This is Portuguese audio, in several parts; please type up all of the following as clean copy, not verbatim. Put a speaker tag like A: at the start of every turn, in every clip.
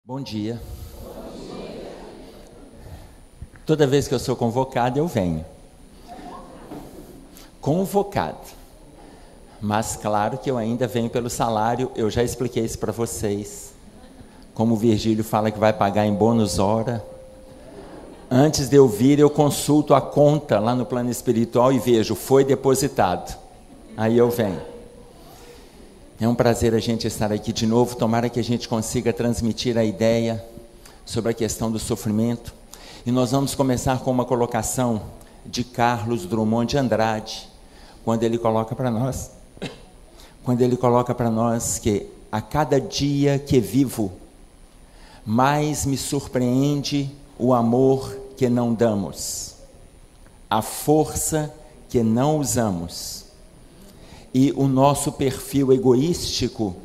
A: Bom dia. Toda vez que eu sou convocado, eu venho. Convocado. Mas claro que eu ainda venho pelo salário, eu já expliquei isso para vocês. Como o Virgílio fala que vai pagar em bônus hora. Antes de eu vir, eu consulto a conta lá no plano espiritual e vejo, foi depositado. Aí eu venho. É um prazer a gente estar aqui de novo. Tomara que a gente consiga transmitir a ideia sobre a questão do sofrimento. E nós vamos começar com uma colocação de Carlos Drummond de Andrade, quando ele coloca para nós que a cada dia que vivo, mais me surpreende o amor que não damos, a força que não usamos, e o nosso perfil egoístico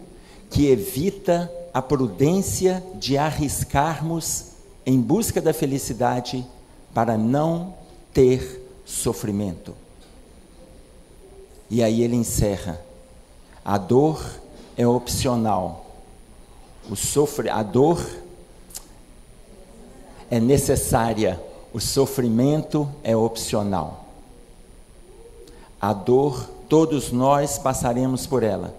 A: que evita a prudência de arriscarmos em busca da felicidade para não ter sofrimento. E aí ele encerra: a dor é opcional, a dor é necessária, o sofrimento é opcional. A dor, todos nós passaremos por ela.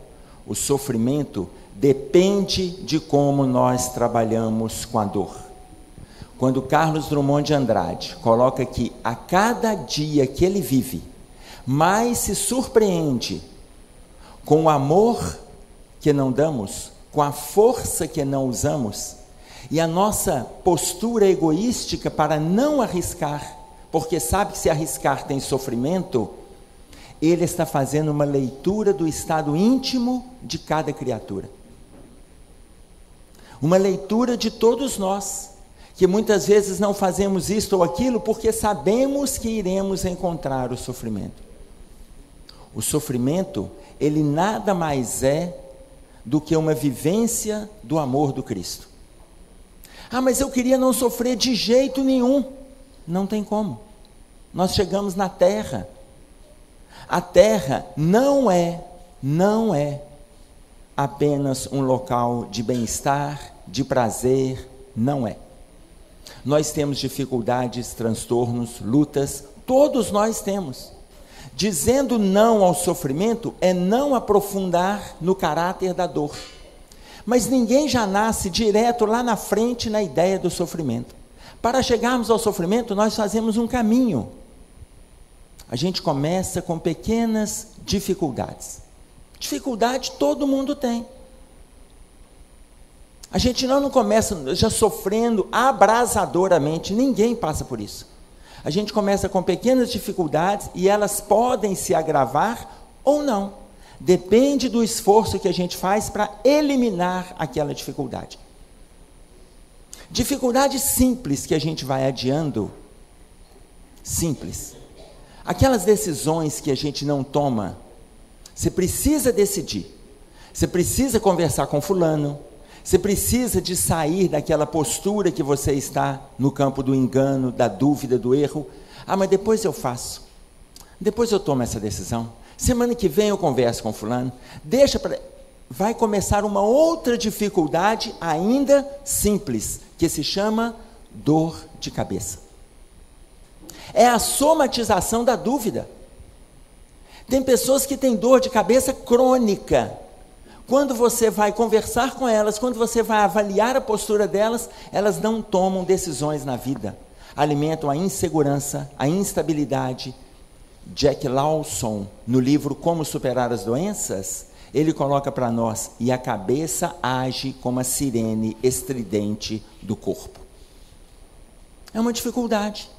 A: O sofrimento depende de como nós trabalhamos com a dor. Quando Carlos Drummond de Andrade coloca que a cada dia que ele vive, mais se surpreende com o amor que não damos, com a força que não usamos, e a nossa postura egoística para não arriscar, porque sabe que se arriscar tem sofrimento, ele está fazendo uma leitura do estado íntimo de cada criatura. Uma leitura de todos nós, que muitas vezes não fazemos isto ou aquilo porque sabemos que iremos encontrar o sofrimento. O sofrimento, ele nada mais é do que uma vivência do amor do Cristo. Ah, mas eu queria não sofrer de jeito nenhum. Não tem como. Nós chegamos na Terra. A Terra não é apenas um local de bem-estar, de prazer, não é. Nós temos dificuldades, transtornos, lutas, todos nós temos. Dizendo não ao sofrimento é não aprofundar no caráter da dor. Mas ninguém já nasce direto lá na frente na ideia do sofrimento. Para chegarmos ao sofrimento, nós fazemos um caminho. A gente começa com pequenas dificuldades. Dificuldade todo mundo tem. A gente não começa já sofrendo abrasadoramente, ninguém passa por isso. A gente começa com pequenas dificuldades e elas podem se agravar ou não. Depende do esforço que a gente faz para eliminar aquela dificuldade. Dificuldades simples que a gente vai adiando, simples. Aquelas decisões que a gente não toma, você precisa decidir. Você precisa conversar com fulano, você precisa de sair daquela postura que você está no campo do engano, da dúvida, do erro. Ah, mas depois eu faço. Depois eu tomo essa decisão. Semana que vem eu converso com fulano. Vai começar uma outra dificuldade ainda simples, que se chama dor de cabeça. É a somatização da dúvida. Tem pessoas que têm dor de cabeça crônica. Quando você vai conversar com elas, quando você vai avaliar a postura delas, elas não tomam decisões na vida. Alimentam a insegurança, a instabilidade. Jack Lawson, no livro Como Superar as Doenças, ele coloca para nós: e a cabeça age como a sirene estridente do corpo. É uma dificuldade.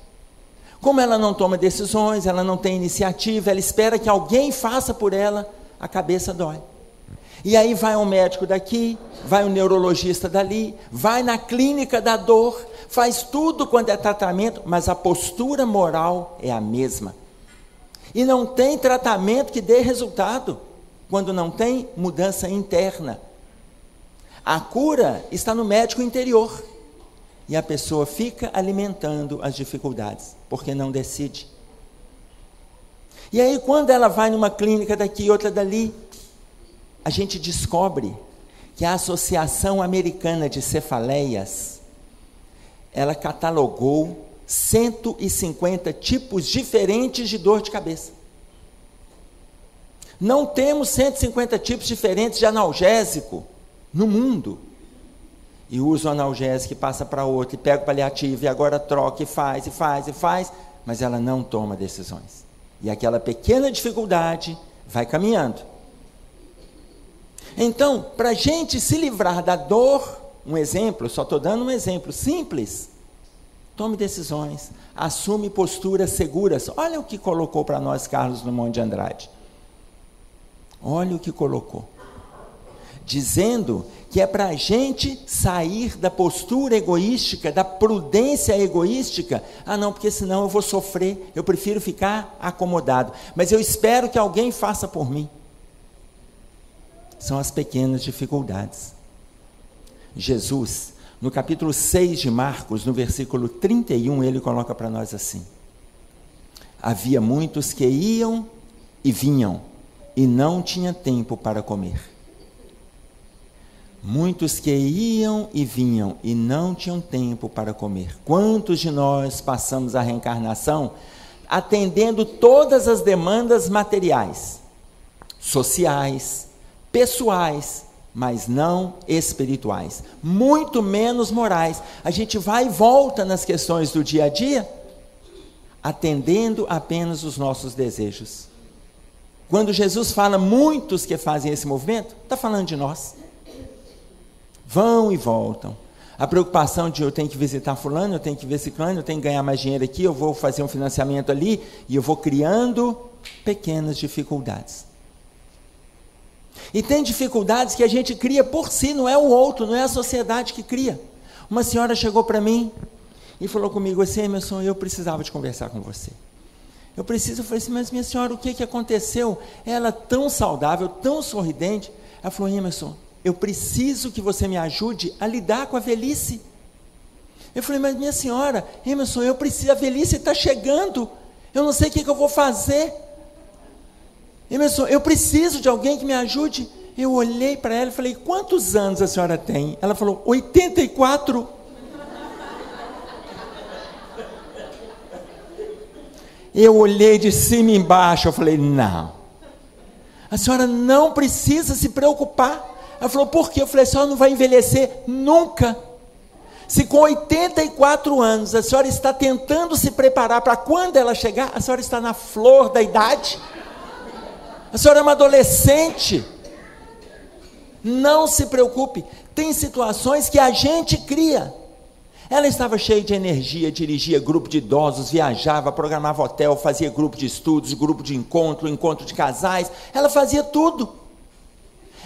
A: Como ela não toma decisões, ela não tem iniciativa, ela espera que alguém faça por ela, a cabeça dói. E aí vai um médico daqui, vai um neurologista dali, vai na clínica da dor, faz tudo quando é tratamento, mas a postura moral é a mesma. E não tem tratamento que dê resultado, quando não tem mudança interna. A cura está no médico interior. E a pessoa fica alimentando as dificuldades, porque não decide. E aí quando ela vai numa clínica daqui, outra dali, a gente descobre que a Associação Americana de Cefaleias, ela catalogou 150 tipos diferentes de dor de cabeça. Não temos 150 tipos diferentes de analgésico no mundo. E usa o analgésico e passa para outro, e pega o paliativo, e agora troca, e faz, mas ela não toma decisões. E aquela pequena dificuldade vai caminhando. Então, para a gente se livrar da dor, um exemplo, só estou dando um exemplo simples, tome decisões, assume posturas seguras. Olha o que colocou para nós Carlos Drummond de Andrade. Olha o que colocou. Dizendo que é para a gente sair da postura egoística, da prudência egoística. Ah não, porque senão eu vou sofrer, eu prefiro ficar acomodado. Mas eu espero que alguém faça por mim. São as pequenas dificuldades. Jesus, no capítulo 6 de Marcos, no versículo 31, ele coloca para nós assim: havia muitos que iam e vinham, e não tinha tempo para comer. Muitos que iam e vinham, e não tinham tempo para comer. Quantos de nós passamos a reencarnação atendendo todas as demandas materiais, sociais, pessoais, mas não espirituais, muito menos morais. A gente vai e volta nas questões do dia a dia, atendendo apenas os nossos desejos. Quando Jesus fala muitos que fazem esse movimento, está falando de nós. Vão e voltam. A preocupação de eu tenho que visitar fulano, eu tenho que ver ciclano, eu tenho que ganhar mais dinheiro aqui, eu vou fazer um financiamento ali, e eu vou criando pequenas dificuldades. E tem dificuldades que a gente cria por si, não é o outro, não é a sociedade que cria. Uma senhora chegou para mim e falou comigo assim: Emerson, eu precisava de conversar com você. Eu falei assim: mas minha senhora, o que aconteceu? Ela tão saudável, tão sorridente. Ela falou: Emerson, eu preciso que você me ajude a lidar com a velhice. Eu falei: mas minha senhora, Emerson, eu preciso, a velhice está chegando, eu não sei o que eu vou fazer. Emerson, eu preciso de alguém que me ajude. Eu olhei para ela e falei: quantos anos a senhora tem? Ela falou: 84. Eu olhei de cima e embaixo, eu falei: não, a senhora não precisa se preocupar. Ela falou: por quê? Eu falei: a senhora não vai envelhecer nunca. Se com 84 anos a senhora está tentando se preparar para quando ela chegar, a senhora está na flor da idade. A senhora é uma adolescente. Não se preocupe. Tem situações que a gente cria. Ela estava cheia de energia, dirigia grupo de idosos, viajava, programava hotel, fazia grupo de estudos, grupo de encontro de casais. Ela fazia tudo.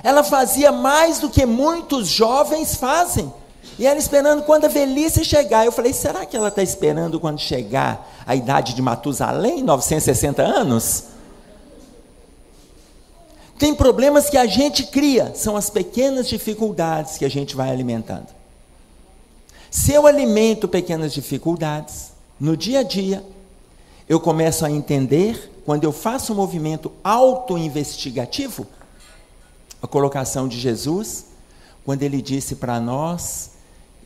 A: Ela fazia mais do que muitos jovens fazem. E ela esperando quando a velhice chegar. Eu falei: será que ela está esperando quando chegar a idade de Matusalém, 960 anos? Tem problemas que a gente cria, são as pequenas dificuldades que a gente vai alimentando. Se eu alimento pequenas dificuldades, no dia a dia, eu começo a entender, quando eu faço um movimento auto-investigativo, a colocação de Jesus, quando ele disse para nós,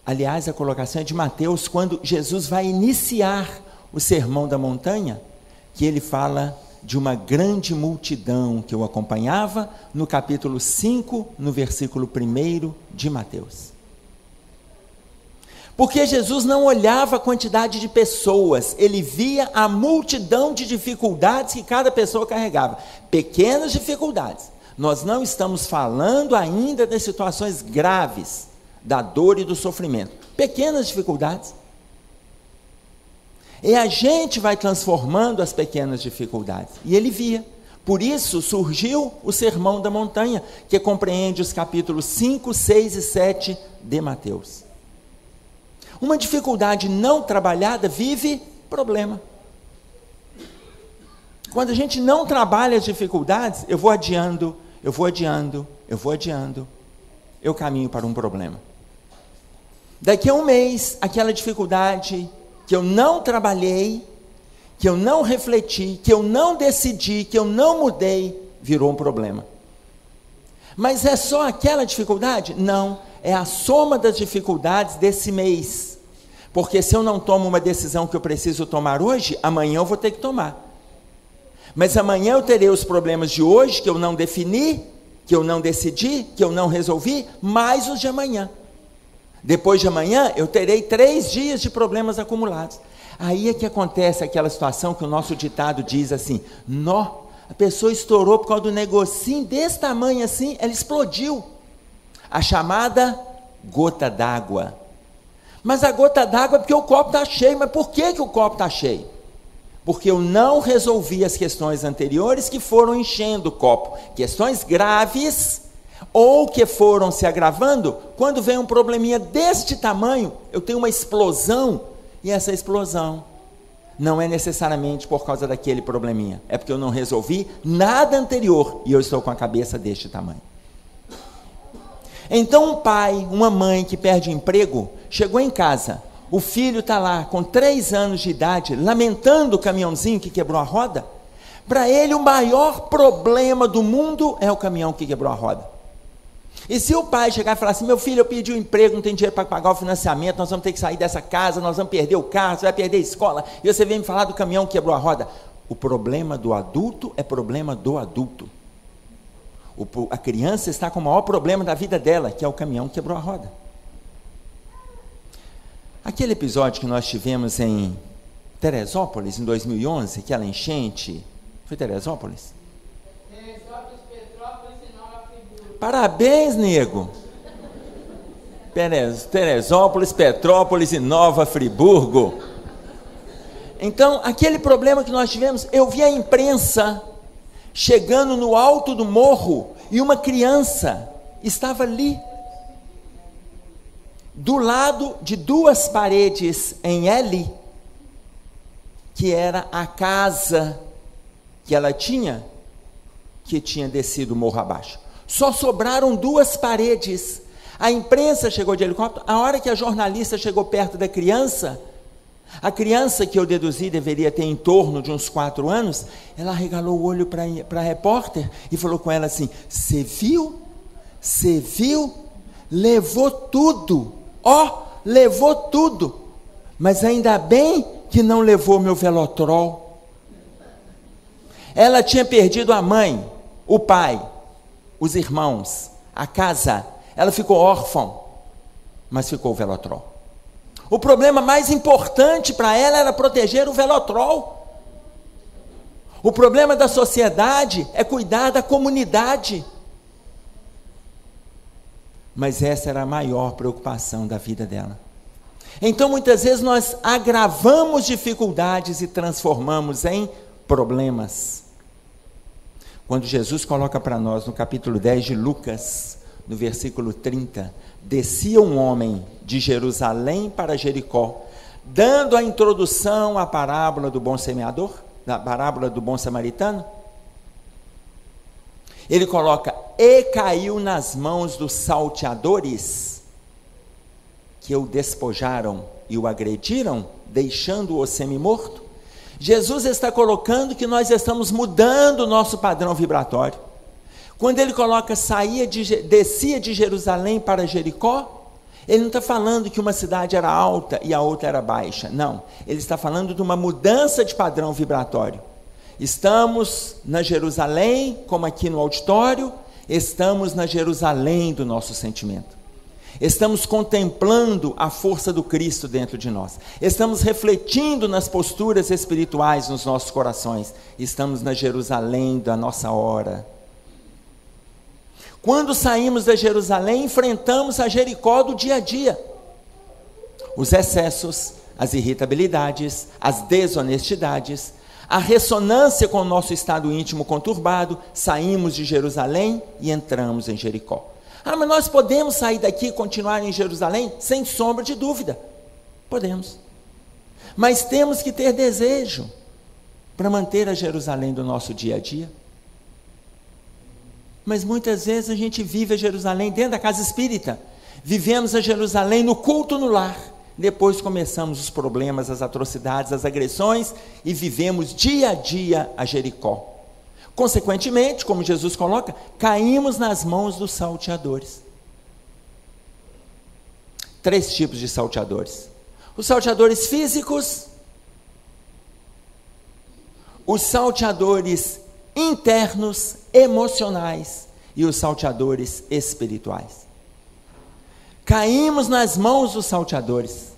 A: aliás, a colocação é de Mateus, quando Jesus vai iniciar o Sermão da Montanha, que ele fala de uma grande multidão que o acompanhava, no capítulo 5, no versículo 1 de Mateus. Porque Jesus não olhava a quantidade de pessoas, ele via a multidão de dificuldades que cada pessoa carregava, pequenas dificuldades. Nós não estamos falando ainda das situações graves, da dor e do sofrimento, pequenas dificuldades. E a gente vai transformando as pequenas dificuldades. E ele via. Por isso surgiu o Sermão da Montanha, que compreende os capítulos 5, 6 e 7 de Mateus. Uma dificuldade não trabalhada vive problema. Quando a gente não trabalha as dificuldades, eu vou adiando, eu caminho para um problema. Daqui a um mês, aquela dificuldade que eu não trabalhei, que eu não refleti, que eu não decidi, que eu não mudei, virou um problema. Mas é só aquela dificuldade? Não, é a soma das dificuldades desse mês. Porque se eu não tomo uma decisão que eu preciso tomar hoje, amanhã eu vou ter que tomar. Mas amanhã eu terei os problemas de hoje, que eu não defini, que eu não decidi, que eu não resolvi, mais os de amanhã. Depois de amanhã, eu terei 3 dias de problemas acumulados. Aí é que acontece aquela situação que o nosso ditado diz assim: nó, a pessoa estourou por causa do negocinho desse tamanho assim, ela explodiu. A chamada gota d'água. Mas a gota d'água é porque o copo está cheio. Mas por que o copo está cheio? Porque eu não resolvi as questões anteriores que foram enchendo o copo. Questões graves, ou que foram se agravando. Quando vem um probleminha deste tamanho, eu tenho uma explosão, e essa explosão não é necessariamente por causa daquele probleminha, é porque eu não resolvi nada anterior, e eu estou com a cabeça deste tamanho. Então um pai, uma mãe que perde o emprego, chegou em casa, o filho está lá com 3 anos de idade, lamentando o caminhãozinho que quebrou a roda. Para ele o maior problema do mundo é o caminhão que quebrou a roda. E se o pai chegar e falar assim: meu filho, eu pedi um emprego, não tem dinheiro para pagar o financiamento, nós vamos ter que sair dessa casa, nós vamos perder o carro, você vai perder a escola, e você vem me falar do caminhão que quebrou a roda. O problema do adulto é problema do adulto. A criança está com o maior problema da vida dela, que é o caminhão que quebrou a roda. Aquele episódio que nós tivemos em Teresópolis, em 2011, aquela enchente, foi Teresópolis? Parabéns, nego! Teresópolis, Petrópolis e Nova Friburgo. Então, aquele problema que nós tivemos, eu vi a imprensa chegando no alto do morro e uma criança estava ali, do lado de 2 paredes em L, que era a casa que ela tinha, que tinha descido o morro abaixo. Só sobraram 2 paredes. A imprensa chegou de helicóptero. A hora que a jornalista chegou perto da criança, a criança, que eu deduzi deveria ter em torno de uns 4 anos, ela arregalou o olho para a repórter e falou com ela assim: você viu? Você viu? Levou tudo. Levou tudo. Mas ainda bem que não levou meu velotrol. Ela tinha perdido a mãe, o pai, os irmãos, a casa. Ela ficou órfã, mas ficou o velotrol. O problema mais importante para ela era proteger o velotrol. O problema da sociedade é cuidar da comunidade. Mas essa era a maior preocupação da vida dela. Então muitas vezes nós agravamos dificuldades e transformamos em problemas. Quando Jesus coloca para nós no capítulo 10 de Lucas, no versículo 30, descia um homem de Jerusalém para Jericó, dando a introdução à parábola do bom semeador, da parábola do bom samaritano, ele coloca: e caiu nas mãos dos salteadores, que o despojaram e o agrediram, deixando-o semi-morto. Jesus está colocando que nós estamos mudando o nosso padrão vibratório. Quando ele coloca descia de Jerusalém para Jericó, ele não está falando que uma cidade era alta e a outra era baixa, não, ele está falando de uma mudança de padrão vibratório. Estamos na Jerusalém, como aqui no auditório, estamos na Jerusalém do nosso sentimento. Estamos contemplando a força do Cristo dentro de nós. Estamos refletindo nas posturas espirituais nos nossos corações. Estamos na Jerusalém da nossa hora. Quando saímos da Jerusalém, enfrentamos a Jericó do dia a dia. Os excessos, as irritabilidades, as desonestidades, a ressonância com o nosso estado íntimo conturbado. Saímos de Jerusalém e entramos em Jericó. Mas nós podemos sair daqui e continuar em Jerusalém? Sem sombra de dúvida, podemos. Mas temos que ter desejo para manter a Jerusalém do nosso dia a dia. Mas muitas vezes a gente vive a Jerusalém dentro da casa espírita. Vivemos a Jerusalém no culto no lar. Depois começamos os problemas, as atrocidades, as agressões, e vivemos dia a dia a Jericó. Consequentemente, como Jesus coloca, caímos nas mãos dos salteadores. 3 tipos de salteadores: os salteadores físicos, os salteadores internos, emocionais e os salteadores espirituais. Caímos nas mãos dos salteadores.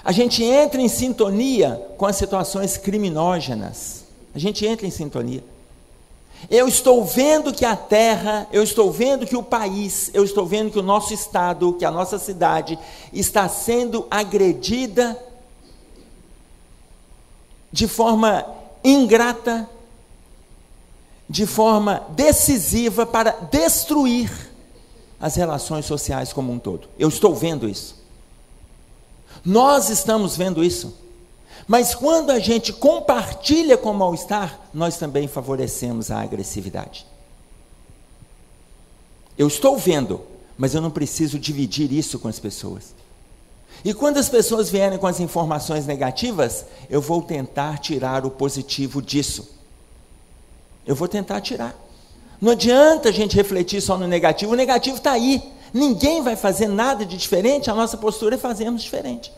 A: A gente entra em sintonia com as situações criminógenas. A gente entra em sintonia. Eu estou vendo que a terra, eu estou vendo que o país, eu estou vendo que o nosso estado, que a nossa cidade está sendo agredida de forma ingrata, de forma decisiva para destruir as relações sociais como um todo. Eu estou vendo isso. Nós estamos vendo isso. Mas quando a gente compartilha com o mal-estar, nós também favorecemos a agressividade. Eu estou vendo, mas eu não preciso dividir isso com as pessoas. E quando as pessoas vierem com as informações negativas, eu vou tentar tirar o positivo disso. Eu vou tentar tirar. Não adianta a gente refletir só no negativo, o negativo está aí. Ninguém vai fazer nada de diferente, a nossa postura é fazermos diferente.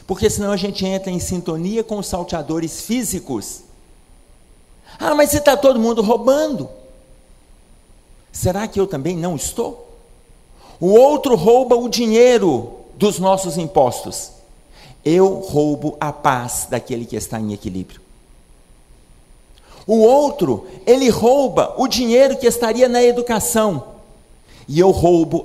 A: Porque senão a gente entra em sintonia com os salteadores físicos. Ah, mas se está todo mundo roubando, será que eu também não estou? O outro rouba o dinheiro dos nossos impostos. Eu roubo a paz daquele que está em equilíbrio. O outro, ele rouba o dinheiro que estaria na educação. E eu roubo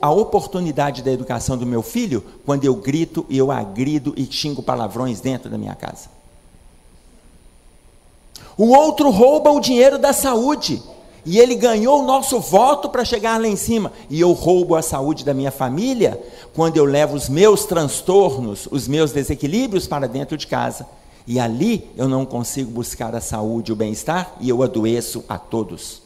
A: a oportunidade da educação do meu filho quando eu grito e eu agrido e xingo palavrões dentro da minha casa. O outro rouba o dinheiro da saúde. E ele ganhou o nosso voto para chegar lá em cima. E eu roubo a saúde da minha família quando eu levo os meus transtornos, os meus desequilíbrios para dentro de casa. E ali eu não consigo buscar a saúde e o bem-estar e eu adoeço a todos.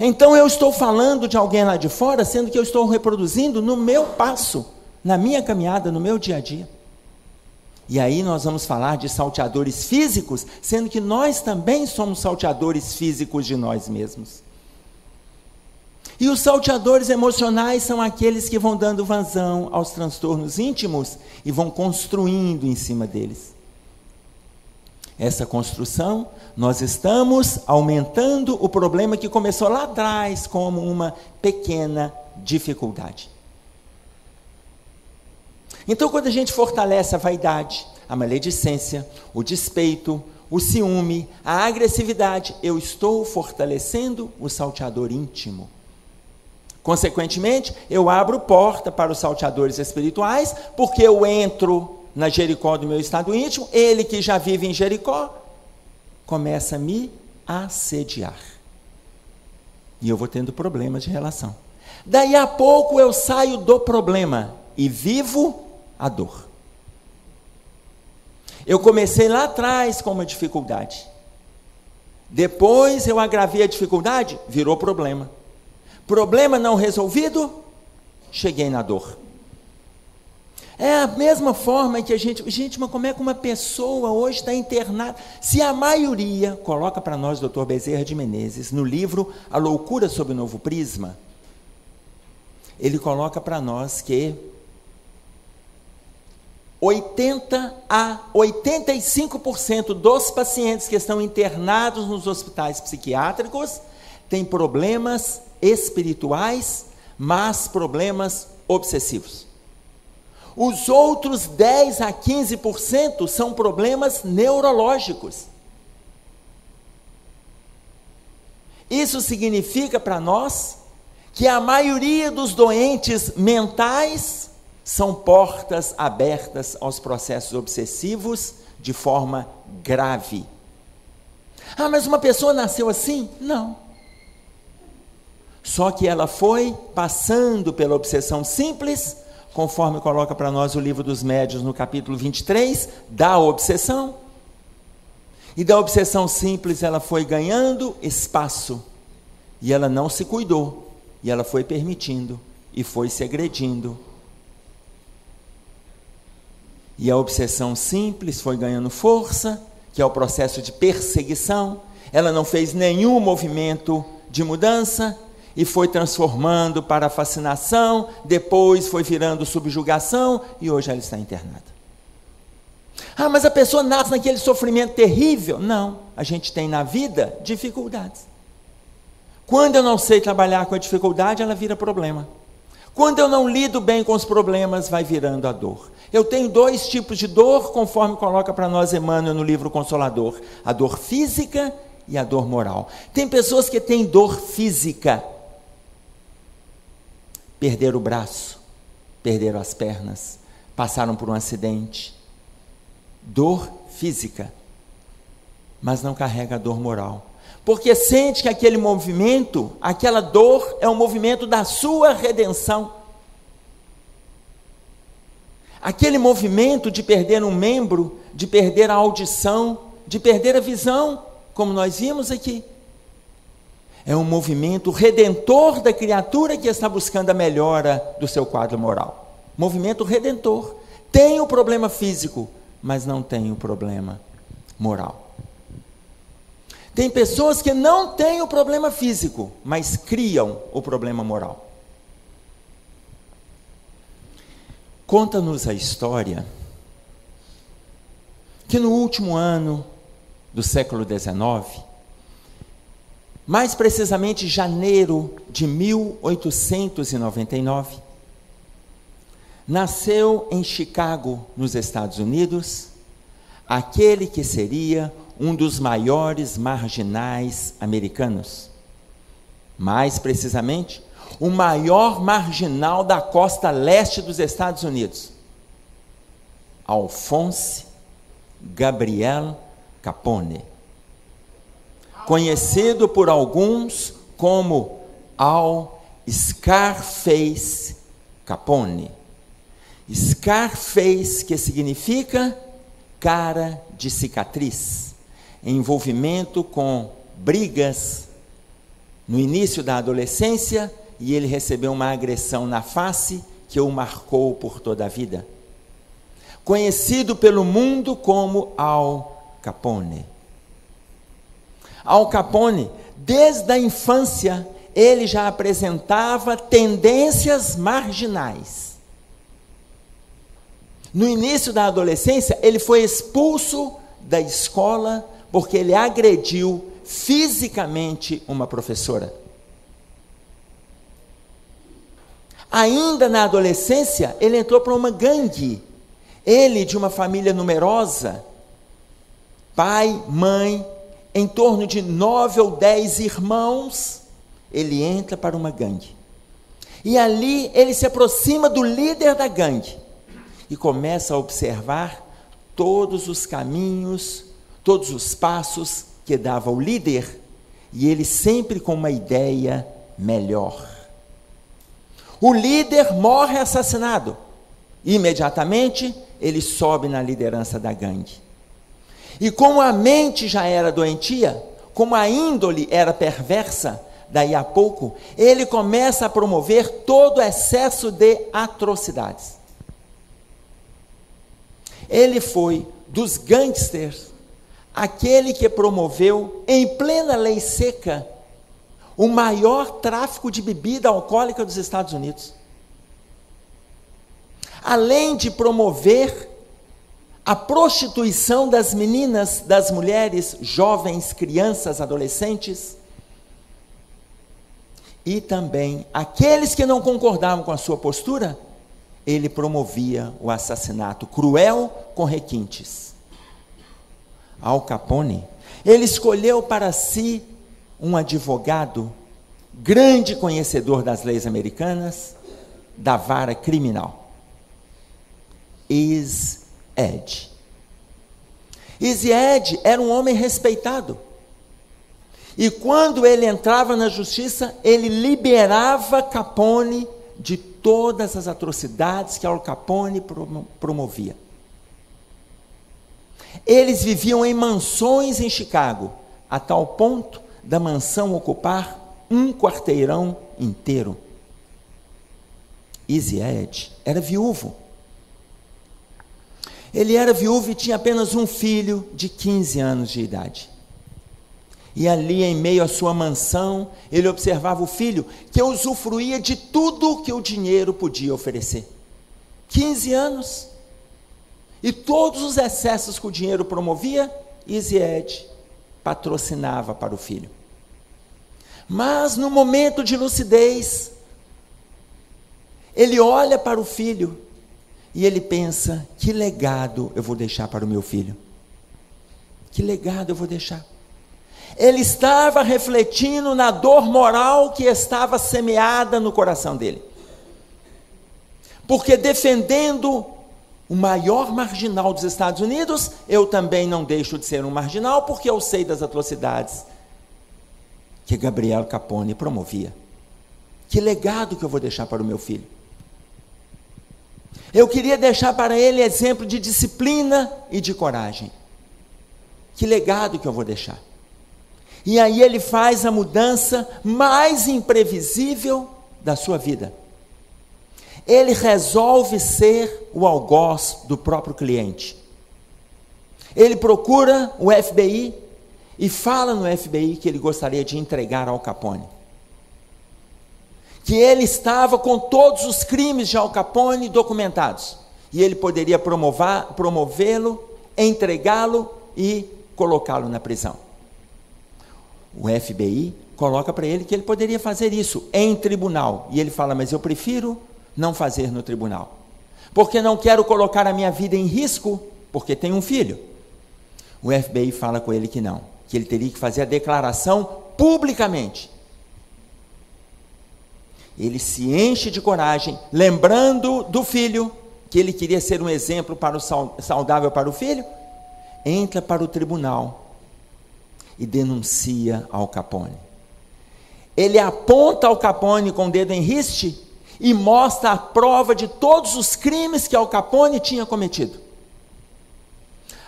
A: Então eu estou falando de alguém lá de fora, sendo que eu estou reproduzindo no meu passo, na minha caminhada, no meu dia a dia. E aí nós vamos falar de salteadores físicos, sendo que nós também somos salteadores físicos de nós mesmos. E os salteadores emocionais são aqueles que vão dando vazão aos transtornos íntimos e vão construindo em cima deles. Essa construção, nós estamos aumentando o problema que começou lá atrás como uma pequena dificuldade. Então, quando a gente fortalece a vaidade, a maledicência, o despeito, o ciúme, a agressividade, eu estou fortalecendo o salteador íntimo. Consequentemente, eu abro porta para os salteadores espirituais, porque eu entro na Jericó do meu estado íntimo, ele que já vive em Jericó, começa a me assediar. E eu vou tendo problemas de relação. Daí a pouco eu saio do problema e vivo a dor. Eu comecei lá atrás com uma dificuldade. Depois eu agravei a dificuldade, virou problema. Problema não resolvido, cheguei na dor. É a mesma forma que mas como é que uma pessoa hoje está internada? Se a maioria, coloca para nós Dr. Bezerra de Menezes, no livro A Loucura sob o Novo Prisma, ele coloca para nós que 80 a 85% dos pacientes que estão internados nos hospitais psiquiátricos têm problemas espirituais, mas problemas obsessivos. Os outros 10 a 15% são problemas neurológicos. Isso significa para nós que a maioria dos doentes mentais são portas abertas aos processos obsessivos de forma grave. Ah, mas uma pessoa nasceu assim? Não. Só que ela foi passando pela obsessão simples, conforme coloca para nós o livro dos Médiuns no capítulo 23, da obsessão. E da obsessão simples ela foi ganhando espaço, e ela não se cuidou, e ela foi permitindo, e foi se agredindo. E a obsessão simples foi ganhando força, que é o processo de perseguição. Ela não fez nenhum movimento de mudança e foi transformando para a fascinação, depois foi virando subjugação e hoje ela está internada. Ah, mas a pessoa nasce naquele sofrimento terrível. Não, a gente tem na vida dificuldades. Quando eu não sei trabalhar com a dificuldade, ela vira problema. Quando eu não lido bem com os problemas, vai virando a dor. Eu tenho 2 tipos de dor, conforme coloca para nós Emmanuel no livro Consolador: a dor física e a dor moral. Tem pessoas que têm dor física, perderam o braço, perderam as pernas, passaram por um acidente, dor física, mas não carrega a dor moral, porque sente que aquele movimento, aquela dor é um movimento da sua redenção. Aquele movimento de perder um membro, de perder a audição, de perder a visão, como nós vimos aqui, é um movimento redentor da criatura que está buscando a melhora do seu quadro moral. Movimento redentor. Tem o problema físico, mas não tem o problema moral. Tem pessoas que não têm o problema físico, mas criam o problema moral. Conta-nos a história que no último ano do século XIX, mais precisamente janeiro de 1899, nasceu em Chicago, nos Estados Unidos, aquele que seria um dos maiores marginais americanos. Mais precisamente, o maior marginal da costa leste dos Estados Unidos, Alphonse Gabriel Capone, conhecido por alguns como Al Scarface Capone. Scarface, que significa cara de cicatriz, envolvimento com brigas no início da adolescência, e ele recebeu uma agressão na face que o marcou por toda a vida. Conhecido pelo mundo como Al Capone. Al Capone, desde a infância, ele já apresentava tendências marginais. No início da adolescência, ele foi expulso da escola porque ele agrediu fisicamente uma professora. Ainda na adolescência, ele entrou para uma gangue. Ele, de uma família numerosa, pai, mãe, em torno de 9 ou 10 irmãos, ele entra para uma gangue. E ali ele se aproxima do líder da gangue e começa a observar todos os caminhos, todos os passos que dava o líder, e ele sempre com uma ideia melhor. O líder morre assassinado. Imediatamente, ele sobe na liderança da gangue. E como a mente já era doentia, como a índole era perversa, daí a pouco, ele começa a promover todo excesso de atrocidades. Ele foi, dos gangsters, aquele que promoveu, em plena lei seca, o maior tráfico de bebida alcoólica dos Estados Unidos. Além de promover a prostituição das meninas, das mulheres, jovens, crianças, adolescentes, e também aqueles que não concordavam com a sua postura, ele promovia o assassinato cruel com requintes. Al Capone, ele escolheu para si um advogado, grande conhecedor das leis americanas, da vara criminal, Easy Ed. Easy Ed era um homem respeitado, e quando ele entrava na justiça, ele liberava Capone de todas as atrocidades que Al Capone promovia. Eles viviam em mansões em Chicago, a tal ponto da mansão ocupar um quarteirão inteiro. Easy Ed era viúvo. Ele era viúvo e tinha apenas um filho de 15 anos de idade. E ali, em meio à sua mansão, ele observava o filho, que usufruía de tudo que o dinheiro podia oferecer. 15 anos. E todos os excessos que o dinheiro promovia, Eazy-Ed patrocinava para o filho. Mas no momento de lucidez, ele olha para o filho e ele pensa: que legado eu vou deixar para o meu filho? Que legado eu vou deixar? Ele estava refletindo na dor moral que estava semeada no coração dele. Porque defendendo o maior marginal dos Estados Unidos, eu também não deixo de ser um marginal, porque eu sei das atrocidades que Gabriel Capone promovia. Que legado que eu vou deixar para o meu filho? Eu queria deixar para ele exemplo de disciplina e de coragem. Que legado que eu vou deixar? E aí ele faz a mudança mais imprevisível da sua vida. Ele resolve ser o algoz do próprio cliente. Ele procura o FBI e fala no FBI que ele gostaria de entregar Al Capone. Que ele estava com todos os crimes de Al Capone documentados. E ele poderia promovê-lo, entregá-lo e colocá-lo na prisão. O FBI coloca para ele que ele poderia fazer isso em tribunal. E ele fala: mas eu prefiro não fazer no tribunal. Porque não quero colocar a minha vida em risco, porque tenho um filho. O FBI fala com ele que não, que ele teria que fazer a declaração publicamente. Ele se enche de coragem, lembrando do filho, que ele queria ser um exemplo para o saudável para o filho, entra para o tribunal e denuncia Al Capone. Ele aponta Al Capone com o dedo em riste e mostra a prova de todos os crimes que Al Capone tinha cometido.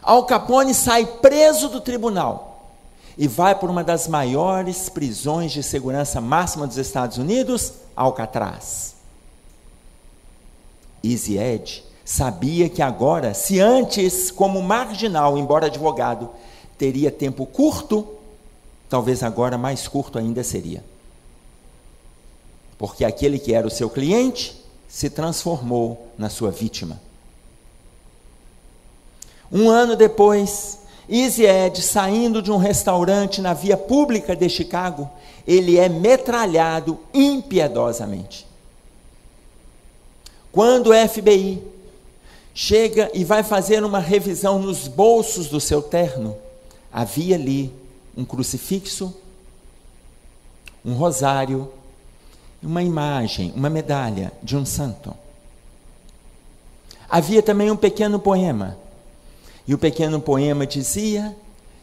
A: Al Capone sai preso do tribunal e vai por uma das maiores prisões de segurança máxima dos Estados Unidos, Alcatraz. Eazy-Ed sabia que agora, se antes, como marginal, embora advogado, teria tempo curto, talvez agora mais curto ainda seria. Porque aquele que era o seu cliente se transformou na sua vítima. Um ano depois, Eazy-Ed, saindo de um restaurante na via pública de Chicago, ele é metralhado impiedosamente. Quando o FBI chega e vai fazer uma revisão nos bolsos do seu terno, havia ali um crucifixo, um rosário, uma imagem, uma medalha de um santo. Havia também um pequeno poema, e o pequeno poema dizia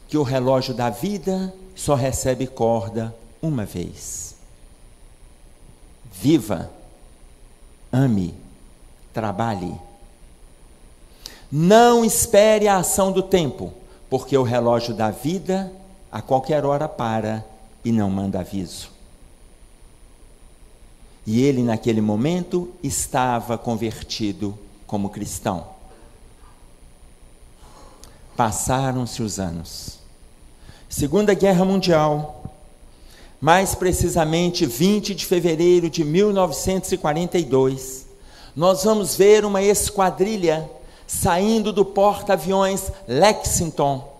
A: que o relógio da vida só recebe corda uma vez. Viva, ame, trabalhe. Não espere a ação do tempo, porque o relógio da vida a qualquer hora para e não manda aviso. E ele, naquele momento, estava convertido como cristão. Passaram-se os anos. Segunda Guerra Mundial, mais precisamente 20 de fevereiro de 1942, nós vamos ver uma esquadrilha saindo do porta-aviões Lexington,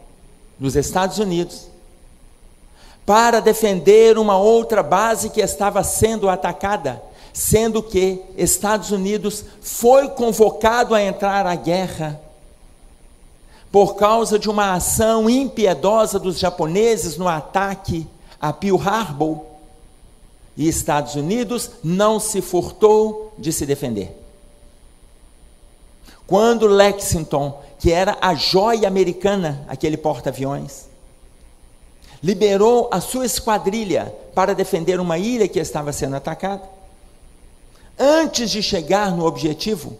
A: nos Estados Unidos, para defender uma outra base que estava sendo atacada, sendo que Estados Unidos foi convocado a entrar à guerra por causa de uma ação impiedosa dos japoneses no ataque a Pearl Harbor, e Estados Unidos não se furtou de se defender. Quando Lexington, que era a joia americana, aquele porta-aviões, liberou a sua esquadrilha para defender uma ilha que estava sendo atacada, antes de chegar no objetivo,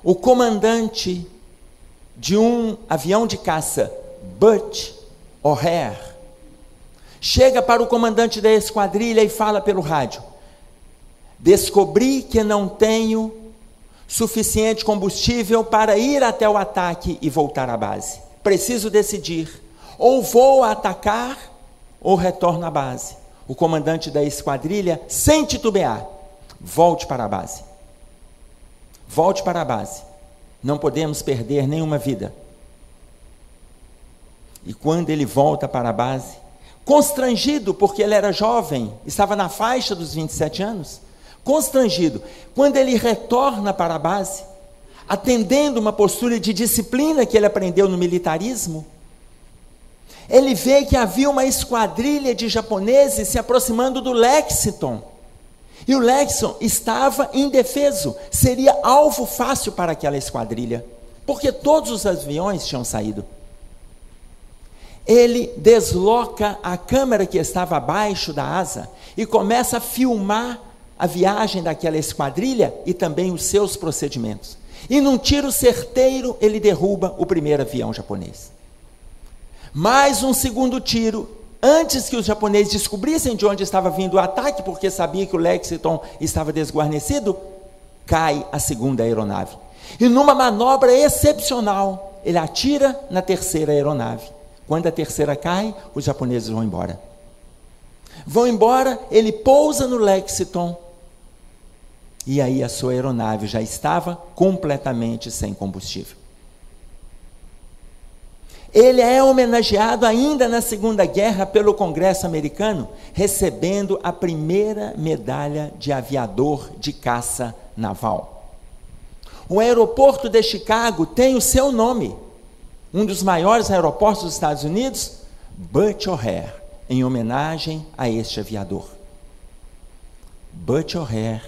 A: o comandante de um avião de caça, Butch O'Hare, chega para o comandante da esquadrilha e fala pelo rádio: descobri que não tenho suficiente combustível para ir até o ataque e voltar à base. Preciso decidir, ou vou atacar ou retorno à base. O comandante da esquadrilha, sem titubear, volte para a base. Volte para a base. Não podemos perder nenhuma vida. E quando ele volta para a base, constrangido, porque ele era jovem, estava na faixa dos 27 anos, constrangido, quando ele retorna para a base, atendendo uma postura de disciplina que ele aprendeu no militarismo, ele vê que havia uma esquadrilha de japoneses se aproximando do Lexington, e o Lexington estava indefeso, seria alvo fácil para aquela esquadrilha, porque todos os aviões tinham saído. Ele desloca a câmera que estava abaixo da asa e começa a filmar a viagem daquela esquadrilha e também os seus procedimentos. E num tiro certeiro, ele derruba o primeiro avião japonês. Mais um segundo tiro, antes que os japoneses descobrissem de onde estava vindo o ataque, porque sabia que o Lexington estava desguarnecido, cai a segunda aeronave. E numa manobra excepcional, ele atira na terceira aeronave. Quando a terceira cai, os japoneses vão embora. Vão embora, ele pousa no Lexington, e aí a sua aeronave já estava completamente sem combustível. Ele é homenageado ainda na Segunda Guerra pelo Congresso americano, recebendo a primeira medalha de aviador de caça naval. O aeroporto de Chicago tem o seu nome, um dos maiores aeroportos dos Estados Unidos, Butch O'Hare, em homenagem a este aviador. Butch O'Hare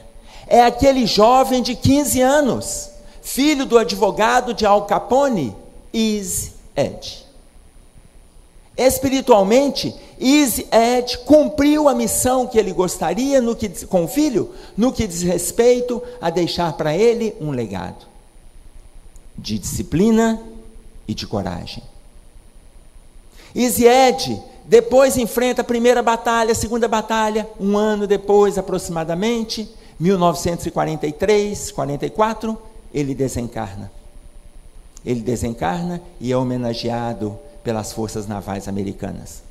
A: é aquele jovem de 15 anos, filho do advogado de Al Capone, Easy Ed. Espiritualmente, Easy Ed cumpriu a missão que ele gostaria com o filho, no que diz respeito a deixar para ele um legado de disciplina e de coragem. Easy Ed depois enfrenta a primeira batalha, a segunda batalha, um ano depois aproximadamente, 1943, 44, ele desencarna. Ele desencarna e é homenageado pelas forças navais americanas.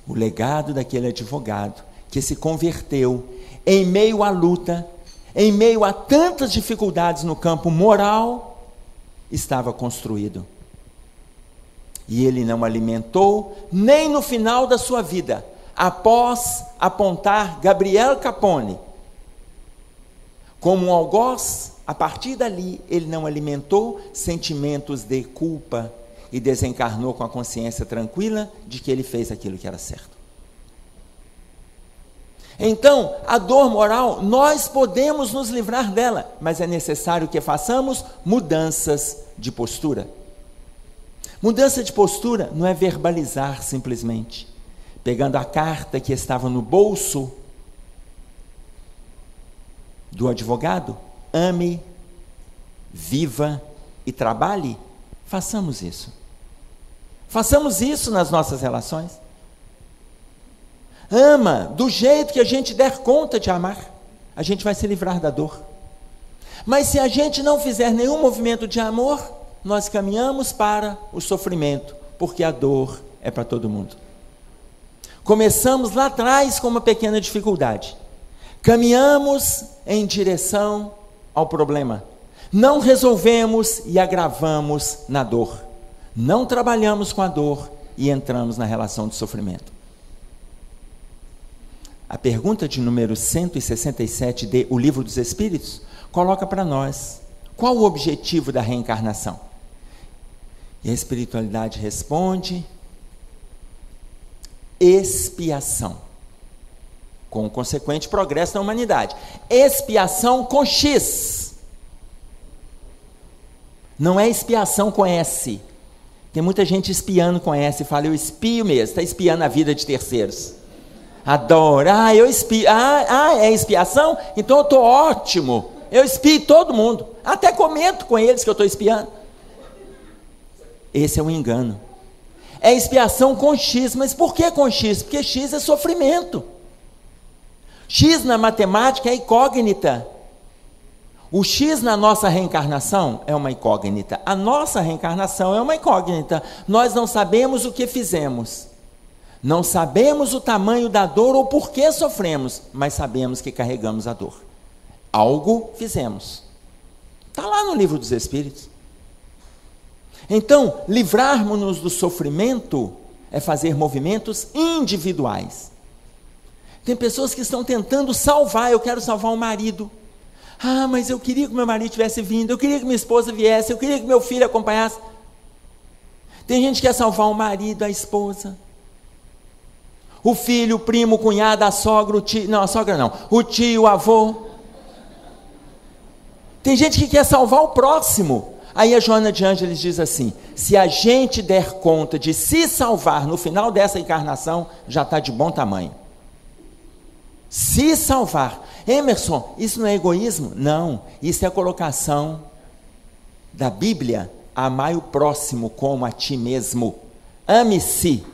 A: O legado daquele advogado que se converteu em meio à luta, em meio a tantas dificuldades no campo moral, estava construído. E ele não alimentou nem no final da sua vida, após apontar Gabriel Capone como um algoz. A partir dali, ele não alimentou sentimentos de culpa e desencarnou com a consciência tranquila de que ele fez aquilo que era certo. Então, a dor moral, nós podemos nos livrar dela, mas é necessário que façamos mudanças de postura. Mudança de postura não é verbalizar simplesmente. Pegando a carta que estava no bolso do advogado, ame, viva e trabalhe, façamos isso. Façamos isso nas nossas relações. Ama do jeito que a gente der conta de amar, a gente vai se livrar da dor. Mas se a gente não fizer nenhum movimento de amor, nós caminhamos para o sofrimento, porque a dor é para todo mundo. Começamos lá atrás com uma pequena dificuldade. Caminhamos em direção ao problema. Não resolvemos e agravamos na dor. Não trabalhamos com a dor e entramos na relação de sofrimento. A pergunta de número 167 de O Livro dos Espíritos coloca para nós: qual o objetivo da reencarnação? E a espiritualidade responde: expiação, com o consequente progresso da humanidade. Expiação com X, não é expiação com S. Tem muita gente espiando com S, fala: eu espio mesmo, está espiando a vida de terceiros. Adoro, eu espio, é expiação? Então eu estou ótimo, eu espio todo mundo, até comento com eles que eu estou espiando. Esse é um engano. É expiação com X, mas por que com X? Porque X é sofrimento. X na matemática é incógnita, O X na nossa reencarnação é uma incógnita. A nossa reencarnação é uma incógnita. Nós não sabemos o que fizemos. Não sabemos o tamanho da dor ou por que sofremos, mas sabemos que carregamos a dor. Algo fizemos. Está lá no Livro dos Espíritos. Então, livrarmos-nos do sofrimento é fazer movimentos individuais. Tem pessoas que estão tentando salvar. Eu quero salvar o marido. Ah, mas eu queria que meu marido tivesse vindo, eu queria que minha esposa viesse, eu queria que meu filho acompanhasse. Tem gente que quer salvar o marido, a esposa, o filho, o primo, o cunhado, a sogra, o tio, não, a sogra não, o tio, o avô. Tem gente que quer salvar o próximo. Aí a Joana de Ângeles diz assim: se a gente der conta de se salvar no final dessa encarnação, já está de bom tamanho. Se salvar. Emerson, isso não é egoísmo? Não, isso é a colocação da Bíblia: amai o próximo como a ti mesmo. Ame-se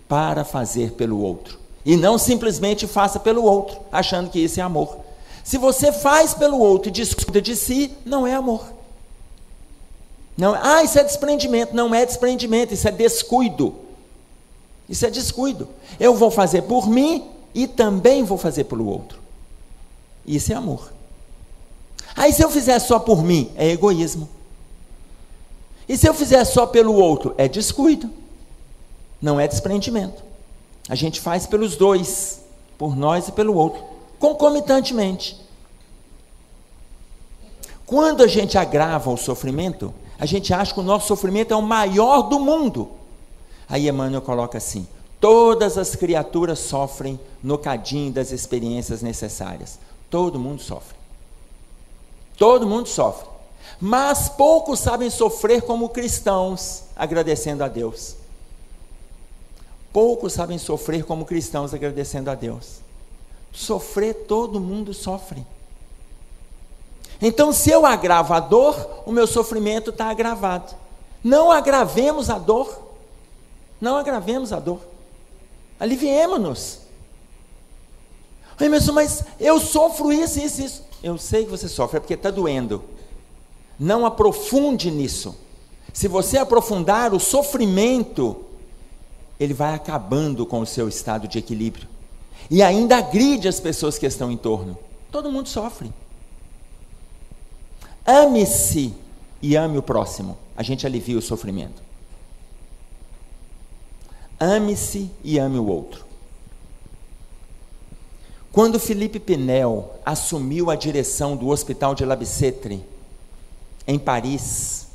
A: para fazer pelo outro, e não simplesmente faça pelo outro, achando que isso é amor. Se você faz pelo outro e descuida de si, não é amor. Não, isso é desprendimento. Não é desprendimento, isso é descuido. Isso é descuido. Eu vou fazer por mim e também vou fazer pelo outro. Isso é amor. Aí se eu fizer só por mim, é egoísmo. E se eu fizer só pelo outro, é descuido. Não é desprendimento. A gente faz pelos dois, por nós e pelo outro, concomitantemente. Quando a gente agrava o sofrimento, a gente acha que o nosso sofrimento é o maior do mundo. Aí Emmanuel coloca assim: todas as criaturas sofrem no cadinho das experiências necessárias. Todo mundo sofre. Todo mundo sofre. Mas poucos sabem sofrer como cristãos, agradecendo a Deus. Poucos sabem sofrer como cristãos, agradecendo a Deus. Sofrer, todo mundo sofre. Então, se eu agravo a dor, o meu sofrimento está agravado. Não agravemos a dor. Não agravemos a dor. Aliviemos-nos. Mas eu sofro isso, isso, isso. Eu sei que você sofre, é porque está doendo. Não aprofunde nisso. Se você aprofundar, o sofrimento, ele vai acabando com o seu estado de equilíbrio. E ainda agride as pessoas que estão em torno. Todo mundo sofre. Ame-se e ame o próximo. A gente alivia o sofrimento. Ame-se e ame o outro. Quando Philippe Pinel assumiu a direção do Hospital de La Bicêtre, em Paris,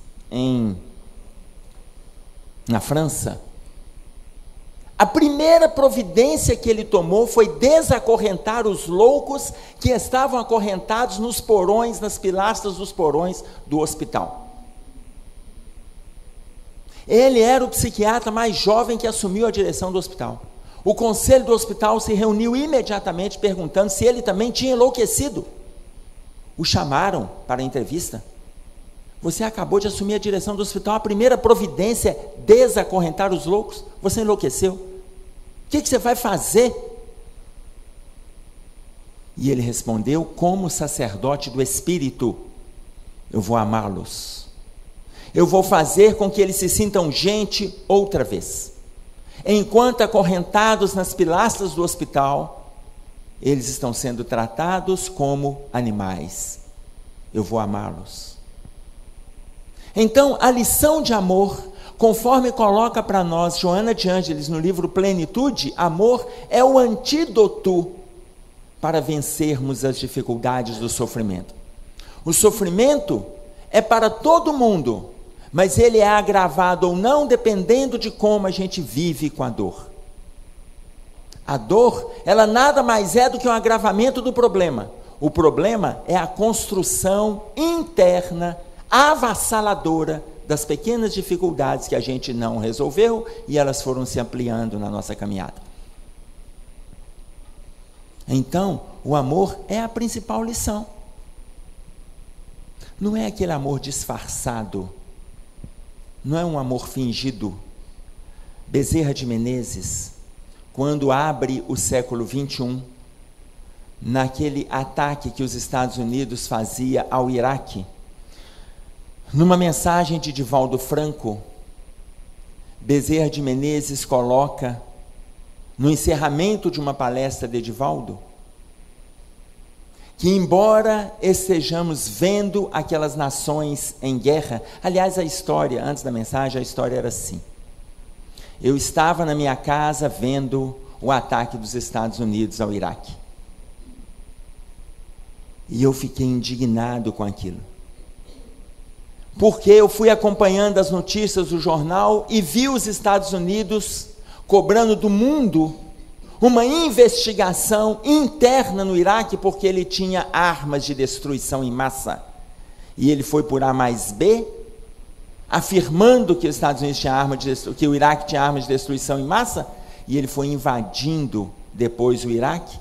A: na França, a primeira providência que ele tomou foi desacorrentar os loucos que estavam acorrentados nos porões, nas pilastras dos porões do hospital. Ele era o psiquiatra mais jovem que assumiu a direção do hospital. O conselho do hospital se reuniu imediatamente perguntando se ele também tinha enlouquecido. O chamaram para a entrevista. Você acabou de assumir a direção do hospital, a primeira providência é desacorrentar os loucos. Você enlouqueceu. O que você vai fazer? E ele respondeu: como sacerdote do Espírito, eu vou amá-los. Eu vou fazer com que eles se sintam gente outra vez. Enquanto acorrentados nas pilastras do hospital, eles estão sendo tratados como animais. Eu vou amá-los. Então, a lição de amor, conforme coloca para nós Joana de Ângeles no livro Plenitude, amor é o antídoto para vencermos as dificuldades do sofrimento. O sofrimento é para todo mundo, mas ele é agravado ou não dependendo de como a gente vive com a dor. A dor, ela nada mais é do que um agravamento do problema. O problema é a construção interna, avassaladora, das pequenas dificuldades que a gente não resolveu e elas foram se ampliando na nossa caminhada. Então, o amor é a principal lição. Não é aquele amor disfarçado, não é um amor fingido. Bezerra de Menezes, quando abre o século XXI, naquele ataque que os Estados Unidos fazia ao Iraque. Numa mensagem de Divaldo Franco, Bezerra de Menezes coloca, no encerramento de uma palestra de Divaldo, que embora estejamos vendo aquelas nações em guerra, aliás, a história, antes da mensagem, a história era assim: eu estava na minha casa vendo o ataque dos Estados Unidos ao Iraque, e eu fiquei indignado com aquilo, porque eu fui acompanhando as notícias do jornal e vi os Estados Unidos cobrando do mundo uma investigação interna no Iraque, porque ele tinha armas de destruição em massa, e ele foi por A mais B, afirmando que os Estados Unidos tinham que o Iraque tinha armas de destruição em massa, e ele foi invadindo depois o Iraque,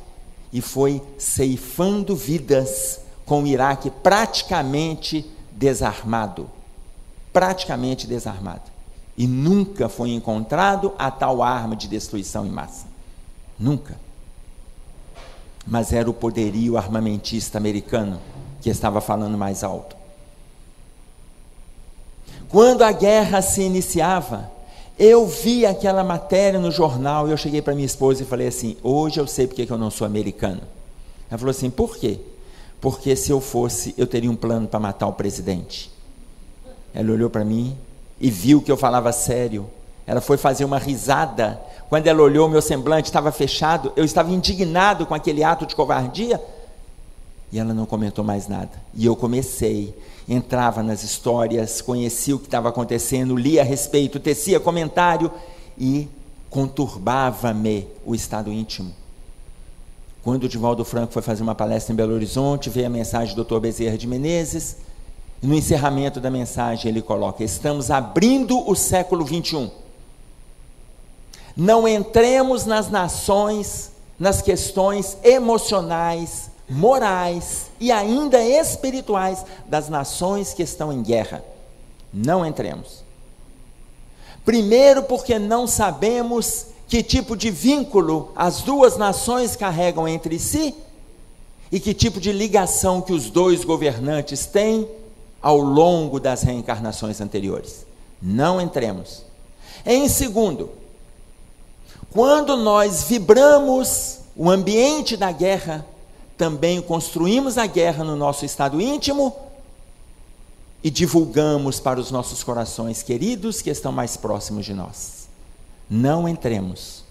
A: e foi ceifando vidas, com o Iraque praticamente desarmado, e nunca foi encontrado a tal arma de destruição em massa. Nunca. Mas era o poderio armamentista americano que estava falando mais alto. Quando a guerra se iniciava, eu vi aquela matéria no jornal, e eu cheguei para minha esposa e falei assim: hoje eu sei porque que eu não sou americano. Ela falou assim: por quê? Porque se eu fosse, eu teria um plano para matar o presidente. Ela olhou para mim e viu que eu falava sério. Ela foi fazer uma risada. Quando ela olhou, meu semblante estava fechado, eu estava indignado com aquele ato de covardia, e ela não comentou mais nada. E eu comecei, entrava nas histórias, conhecia o que estava acontecendo, lia a respeito, tecia comentário, e conturbava-me o estado íntimo. Quando o Divaldo Franco foi fazer uma palestra em Belo Horizonte, veio a mensagem do Dr. Bezerra de Menezes, e no encerramento da mensagem ele coloca: estamos abrindo o século 21. Não entremos nas nações, nas questões emocionais, morais e ainda espirituais das nações que estão em guerra. Não entremos. Primeiro, porque não sabemos que tipo de vínculo as duas nações carregam entre si e que tipo de ligação que os dois governantes têm ao longo das reencarnações anteriores. Não entremos. Em segundo, quando nós vibramos o ambiente da guerra, também construímos a guerra no nosso estado íntimo e divulgamos para os nossos corações queridos que estão mais próximos de nós. Não entremos,